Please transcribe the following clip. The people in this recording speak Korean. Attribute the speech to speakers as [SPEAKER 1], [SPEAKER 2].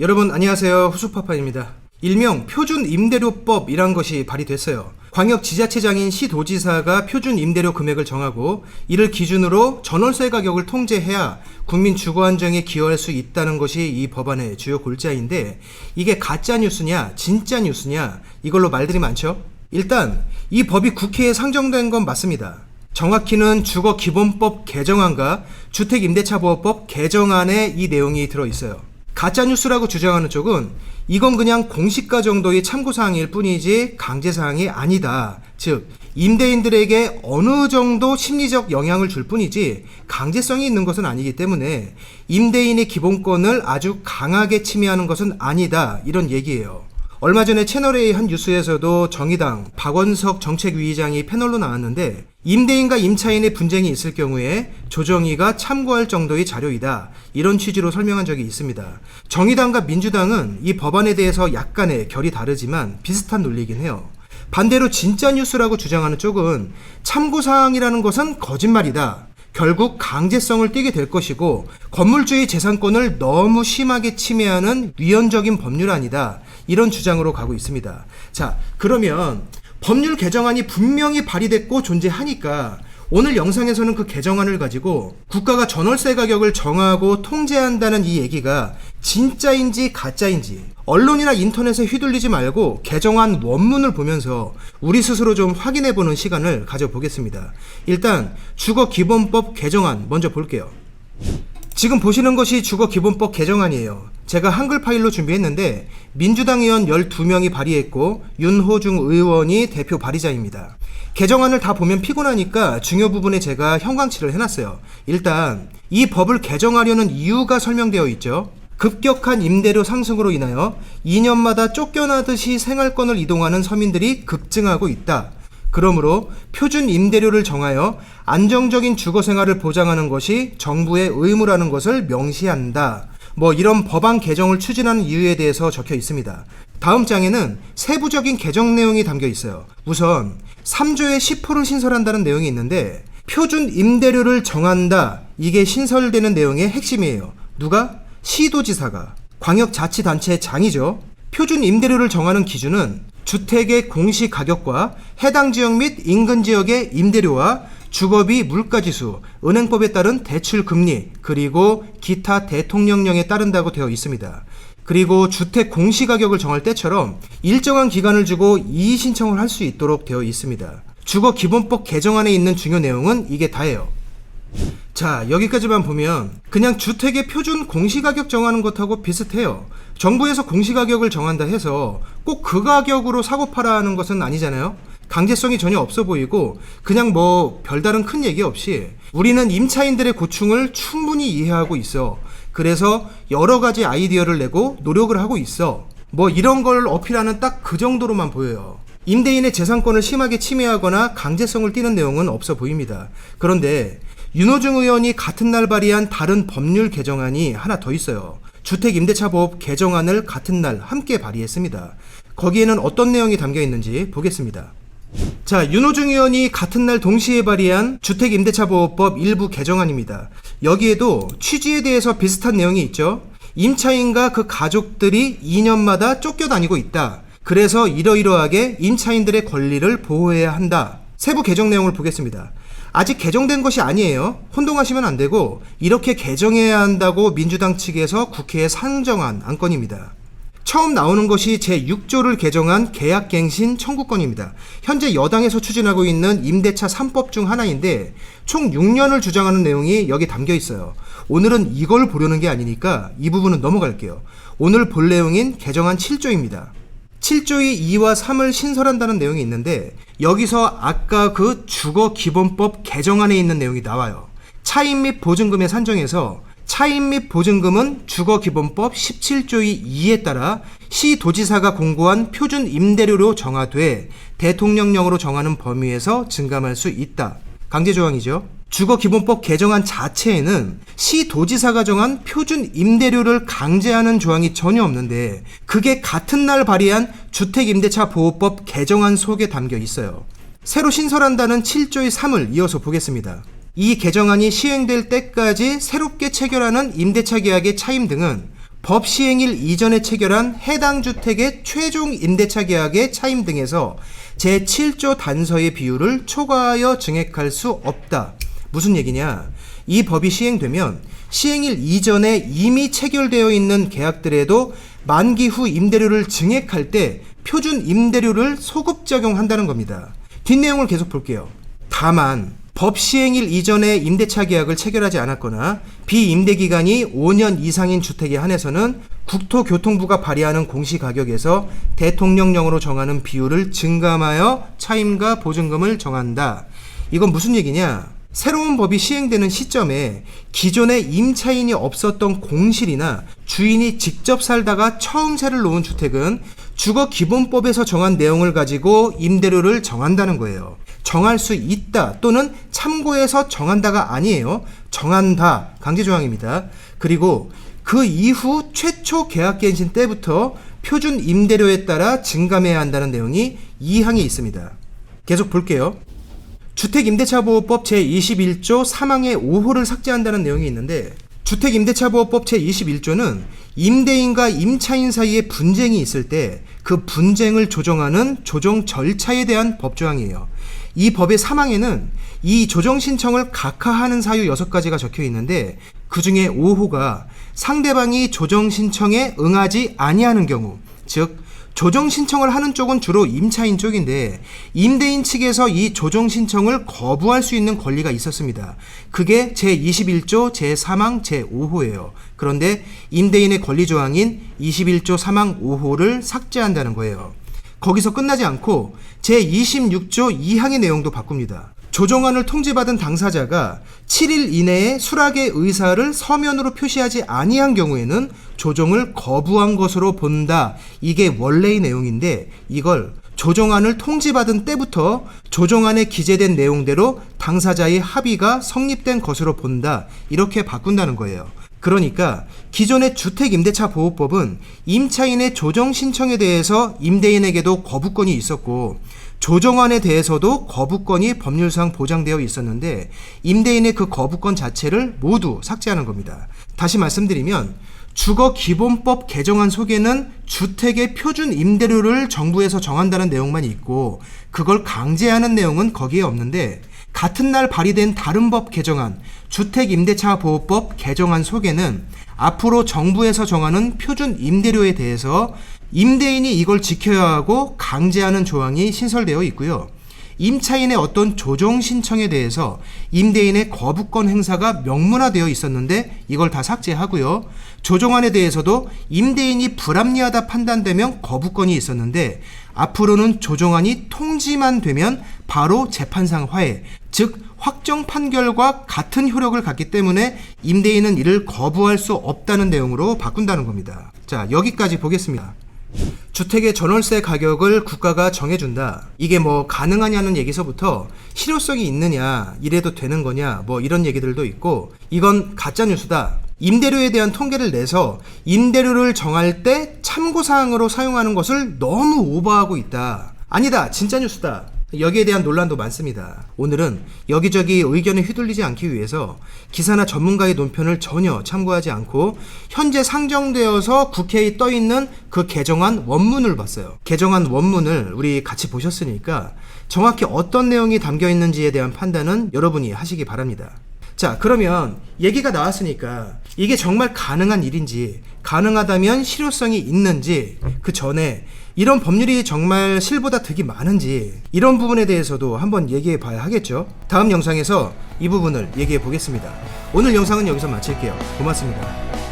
[SPEAKER 1] 여러분 안녕하세요. 후수파파입니다. 일명 표준임대료법이란 것이 발의됐어요. 광역지자체장인 시도지사가 표준임대료 금액을 정하고 이를 기준으로 전월세 가격을 통제해야 국민 주거 안정에 기여할 수 있다는 것이 이 법안의 주요 골자인데, 이게 가짜 뉴스냐 진짜 뉴스냐 이걸로 말들이 많죠. 일단 이 법이 국회에 상정된 건 맞습니다. 정확히는 주거기본법 개정안과 주택임대차보호법 개정안에 이 내용이 들어있어요. 가짜뉴스라고 주장하는 쪽은 이건 그냥 공시가 정도의 참고사항일 뿐이지 강제사항이 아니다. 즉 임대인들에게 어느 정도 심리적 영향을 줄 뿐이지 강제성이 있는 것은 아니기 때문에 임대인의 기본권을 아주 강하게 침해하는 것은 아니다, 이런 얘기예요. 얼마 전에 채널A 한 뉴스에서도 정의당 박원석 정책위의장이 패널로 나왔는데, 임대인과 임차인의 분쟁이 있을 경우에 조정위가 참고할 정도의 자료이다, 이런 취지로 설명한 적이 있습니다. 정의당과 민주당은 이 법안에 대해서 약간의 결이 다르지만 비슷한 논리이긴 해요. 반대로 진짜 뉴스라고 주장하는 쪽은 참고사항이라는 것은 거짓말이다, 결국 강제성을 띠게 될 것이고 건물주의 재산권을 너무 심하게 침해하는 위헌적인 법률안이다, 이런 주장으로 가고 있습니다. 자, 그러면 법률 개정안이 분명히 발의됐고 존재하니까 오늘 영상에서는 그 개정안을 가지고 국가가 전월세 가격을 정하고 통제한다는 이 얘기가 진짜인지 가짜인지 언론이나 인터넷에 휘둘리지 말고 개정안 원문을 보면서 우리 스스로 좀 확인해보는 시간을 가져보겠습니다. 일단 주거기본법 개정안 먼저 볼게요. 지금 보시는 것이 주거기본법 개정안이에요. 제가 한글 파일로 준비했는데 민주당 의원 12명이 발의했고 윤호중 의원이 대표 발의자입니다. 개정안을 다 보면 피곤하니까 중요 부분에 제가 형광칠을 해놨어요. 일단 이 법을 개정하려는 이유가 설명되어 있죠. 급격한 임대료 상승으로 인하여 2년마다 쫓겨나듯이 생활권을 이동하는 서민들이 급증하고 있다. 그러므로 표준 임대료를 정하여 안정적인 주거 생활을 보장하는 것이 정부의 의무라는 것을 명시한다. 이런 법안 개정을 추진하는 이유에 대해서 적혀 있습니다. 다음 장에는 세부적인 개정 내용이 담겨 있어요. 우선 3조에 10% 신설한다는 내용이 있는데, 표준 임대료를 정한다, 이게 신설되는 내용의 핵심이에요. 누가? 시도지사가, 광역자치단체장이죠. 표준 임대료를 정하는 기준은 주택의 공시가격과 해당 지역 및 인근 지역의 임대료와 주거비 물가지수, 은행법에 따른 대출금리, 그리고 기타 대통령령에 따른다고 되어 있습니다. 그리고 주택 공시가격을 정할 때처럼 일정한 기간을 주고 이의 신청을 할 수 있도록 되어 있습니다. 주거기본법 개정안에 있는 중요 내용은 이게 다예요. 자, 여기까지만 보면 그냥 주택의 표준 공시가격 정하는 것하고 비슷해요. 정부에서 공시가격을 정한다 해서 꼭 그 가격으로 사고 팔아 하는 것은 아니잖아요. 강제성이 전혀 없어 보이고 그냥 별다른 큰 얘기 없이 우리는 임차인들의 고충을 충분히 이해하고 있어, 그래서 여러 가지 아이디어를 내고 노력을 하고 있어, 이런 걸 어필하는 딱 그 정도로만 보여요. 임대인의 재산권을 심하게 침해하거나 강제성을 띠는 내용은 없어 보입니다. 그런데 윤호중 의원이 같은 날 발의한 다른 법률 개정안이 하나 더 있어요. 주택임대차보호법 개정안을 같은 날 함께 발의했습니다. 거기에는 어떤 내용이 담겨 있는지 보겠습니다. 자, 윤호중 의원이 같은 날 동시에 발의한 주택임대차보호법 일부 개정안입니다. 여기에도 취지에 대해서 비슷한 내용이 있죠. 임차인과 그 가족들이 2년마다 쫓겨다니고 있다. 그래서 이러이러하게 임차인들의 권리를 보호해야 한다. 세부 개정 내용을 보겠습니다. 아직 개정된 것이 아니에요. 혼동하시면 안 되고 이렇게 개정해야 한다고 민주당 측에서 국회에 상정한 안건입니다. 처음 나오는 것이 제6조를 개정한 계약갱신 청구권입니다. 현재 여당에서 추진하고 있는 임대차 3법 중 하나인데 총 6년을 주장하는 내용이 여기 담겨 있어요. 오늘은 이걸 보려는 게 아니니까 이 부분은 넘어갈게요. 오늘 볼 내용인 개정안 7조입니다. 7조의 2와 3을 신설한다는 내용이 있는데 여기서 아까 그 주거기본법 개정안에 있는 내용이 나와요. 차입 및 보증금의 산정에서 차입 및 보증금은 주거기본법 17조의 2에 따라 시도지사가 공고한 표준 임대료로 정하되 대통령령으로 정하는 범위에서 증감할 수 있다. 강제조항이죠. 주거기본법 개정안 자체에는 시도지사가 정한 표준 임대료를 강제하는 조항이 전혀 없는데 그게 같은 날 발의한 주택임대차보호법 개정안 속에 담겨 있어요. 새로 신설한다는 7조의 3을 이어서 보겠습니다. 이 개정안이 시행될 때까지 새롭게 체결하는 임대차 계약의 차임 등은 법 시행일 이전에 체결한 해당 주택의 최종 임대차 계약의 차임 등에서 제7조 단서의 비율을 초과하여 증액할 수 없다. 무슨 얘기냐? 이 법이 시행되면 시행일 이전에 이미 체결되어 있는 계약들에도 만기 후 임대료를 증액할 때 표준 임대료를 소급 적용한다는 겁니다. 뒷내용을 계속 볼게요. 다만 법 시행일 이전에 임대차 계약을 체결하지 않았거나 비임대기간이 5년 이상인 주택에 한해서는 국토교통부가 발의하는 공시가격에서 대통령령으로 정하는 비율을 증감하여 차임과 보증금을 정한다. 이건 무슨 얘기냐? 새로운 법이 시행되는 시점에 기존에 임차인이 없었던 공실이나 주인이 직접 살다가 처음 세를 놓은 주택은 주거기본법에서 정한 내용을 가지고 임대료를 정한다는 거예요. 정할 수 있다 또는 참고해서 정한다가 아니에요. 정한다. 강제조항입니다. 그리고 그 이후 최초 계약갱신 때부터 표준 임대료에 따라 증감해야 한다는 내용이 2항에 있습니다. 계속 볼게요. 주택임대차보호법 제21조 3항의 5호를 삭제한다는 내용이 있는데, 주택임대차보호법 제21조는 임대인과 임차인 사이에 분쟁이 있을 때 그 분쟁을 조정하는 조정 절차에 대한 법조항이에요. 이 법의 3항에는 이 조정 신청을 각하하는 사유 6가지가 적혀 있는데, 그 중에 5호가 상대방이 조정 신청에 응하지 아니하는 경우, 즉 조정 신청을 하는 쪽은 주로 임차인 쪽인데 임대인 측에서 이 조정 신청을 거부할 수 있는 권리가 있었습니다. 그게 제21조 제3항 제5호예요. 그런데 임대인의 권리 조항인 21조 3항 5호를 삭제한다는 거예요. 거기서 끝나지 않고 제26조 2항의 내용도 바꿉니다. 조정안을 통지받은 당사자가 7일 이내에 수락의 의사를 서면으로 표시하지 아니한 경우에는 조정을 거부한 것으로 본다. 이게 원래의 내용인데 이걸 조정안을 통지받은 때부터 조정안에 기재된 내용대로 당사자의 합의가 성립된 것으로 본다. 이렇게 바꾼다는 거예요. 그러니까 기존의 주택임대차보호법은 임차인의 조정 신청에 대해서 임대인에게도 거부권이 있었고 조정안에 대해서도 거부권이 법률상 보장되어 있었는데 임대인의 그 거부권 자체를 모두 삭제하는 겁니다. 다시 말씀드리면 주거기본법 개정안 속에는 주택의 표준 임대료를 정부에서 정한다는 내용만 있고 그걸 강제하는 내용은 거기에 없는데, 같은 날 발의된 다른 법 개정안 주택임대차보호법 개정안 속에는 앞으로 정부에서 정하는 표준 임대료에 대해서 임대인이 이걸 지켜야 하고 강제하는 조항이 신설되어 있고요. 임차인의 어떤 조정 신청에 대해서 임대인의 거부권 행사가 명문화되어 있었는데 이걸 다 삭제하고요. 조정안에 대해서도 임대인이 불합리하다 판단되면 거부권이 있었는데 앞으로는 조정안이 통지만 되면 바로 재판상 화해, 즉 확정 판결과 같은 효력을 갖기 때문에 임대인은 이를 거부할 수 없다는 내용으로 바꾼다는 겁니다. 자, 여기까지 보겠습니다. 주택의 전월세 가격을 국가가 정해준다. 이게 뭐 가능하냐는 얘기서부터 실효성이 있느냐, 이래도 되는 거냐, 뭐 이런 얘기들도 있고, 이건 가짜뉴스다. 임대료에 대한 통계를 내서 임대료를 정할 때 참고사항으로 사용하는 것을 너무 오버하고 있다. 아니다, 진짜 뉴스다. 여기에 대한 논란도 많습니다. 오늘은 여기저기 의견에 휘둘리지 않기 위해서 기사나 전문가의 논편을 전혀 참고하지 않고 현재 상정되어서 국회에 떠있는 그 개정안 원문을 봤어요. 개정안 원문을 우리 같이 보셨으니까 정확히 어떤 내용이 담겨 있는지에 대한 판단은 여러분이 하시기 바랍니다. 자, 그러면 얘기가 나왔으니까 이게 정말 가능한 일인지, 가능하다면 실효성이 있는지, 그 전에 이런 법률이 정말 실보다 득이 많은지, 이런 부분에 대해서도 한번 얘기해 봐야 하겠죠. 다음 영상에서 이 부분을 얘기해 보겠습니다. 오늘 영상은 여기서 마칠게요. 고맙습니다.